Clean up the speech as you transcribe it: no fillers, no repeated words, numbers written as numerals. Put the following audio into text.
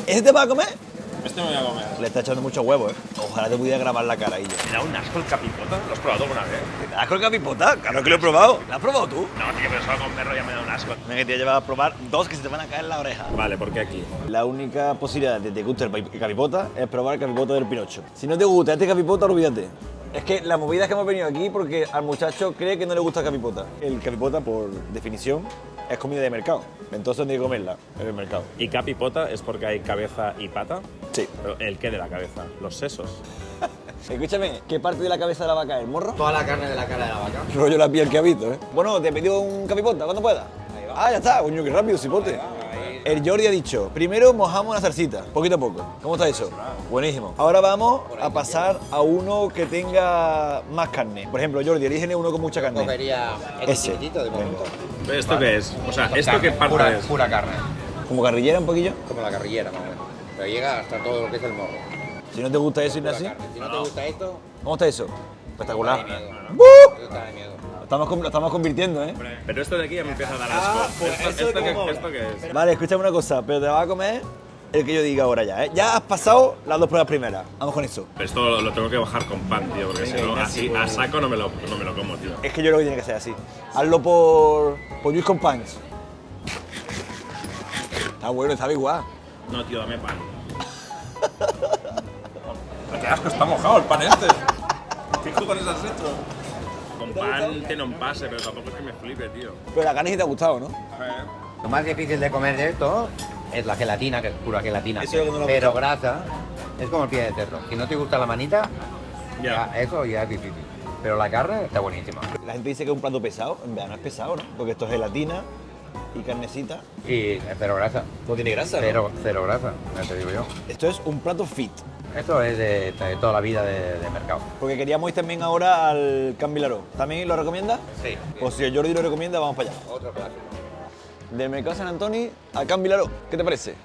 ¿Ese te vas a comer? Este me voy a comer. Le está echando mucho huevo, ¿eh? Ojalá te pudiera grabar la cara, Illo. ¿Me da un asco el capipota? ¿Lo has probado alguna vez? ¿Te das con el capipota? Claro que lo he probado. ¿Lo has probado tú? No, tío, pero solo con perro ya me da un asco. Venga, que te llevas a probar dos que se te van a caer en la oreja. Vale, ¿por qué aquí? La única posibilidad de que te guste el capipota es probar el capipota del Pinocho. Si no te gusta este capipota, olvídate. Es que la movida es que hemos venido aquí porque al muchacho cree que no le gusta el capipota. El capipota, por definición, es comida de mercado. Entonces no hay que comerla en el mercado. ¿Y capipota es porque hay cabeza y pata? Sí. ¿Pero el qué de la cabeza? ¿Los sesos? Escúchame, ¿qué parte de la cabeza de la vaca es? ¿El morro? Toda la carne de la cara de la vaca. Rollo la piel que ha visto, ¿eh? Bueno, te he pedido un capipota, cuando pueda. Ahí va. Ah, ya está, coño, qué rápido, cipote. Ahí. El Jordi ha dicho, primero mojamos una salsita, poquito a poco. ¿Cómo está eso? Buenísimo. Ahora vamos a pasar a uno que tenga más carne. Por ejemplo, Jordi, elígene uno con mucha carne. Cogería el Ese. chiquitito de momento. ¿Esto qué es? O sea, ¿esto Carne, qué parte pura, es? pura carne. Como carrillera un poquillo. Como la carrillera, más o menos. Pero llega hasta todo lo que es el morro. Si no te gusta eso, Pura Ignacio. carne. Si no te gusta esto, ¿Cómo está eso? Espectacular. está de miedo. ¡Uh! Esto está de miedo. Lo estamos convirtiendo, ¿eh? Pero esto de aquí ya me empieza a dar Ah, asco. pues ¿Esto, eso esto como- qué, ¿Esto qué es? Vale, escúchame una cosa, pero te vas a comer el que yo diga ahora ya, ¿eh? Ya has pasado las dos pruebas primeras. Vamos con eso. Esto lo tengo que bajar con pan, tío, porque si no, así a saco no me lo como, tío. Es que yo creo que tiene que ser así. Hazlo por Juice con Punch. Está bueno, está igual. No, tío, dame pan. ¡Qué asco! Está mojado el pan este. ¿Qué cojones has hecho? Con pan tiene un pase, pero tampoco es que me flipe, tío. Pero la carne sí te ha gustado, ¿no? Lo más difícil de comer de esto es la gelatina, que es pura gelatina. Eso es lo que no lo Pero grasa es como el pie de cerdo. Si no te gusta la manita, Ya. eso ya es difícil. Pero la carne está buenísima. La gente dice que es un plato pesado. En verdad no es pesado, ¿no? Porque esto es gelatina y carnecita. Y es cero grasa. No tiene grasa, ¿no? Cero grasa, ya te digo yo. Esto es un plato fit. Esto es de toda la vida de mercado. Porque queríamos ir también ahora al Can Vilaró. ¿También lo recomienda? Sí. Pues si el Jordi lo recomienda, vamos para allá. Otro plato. Del Mercado San Antonio al Can Vilaró. ¿Qué te parece?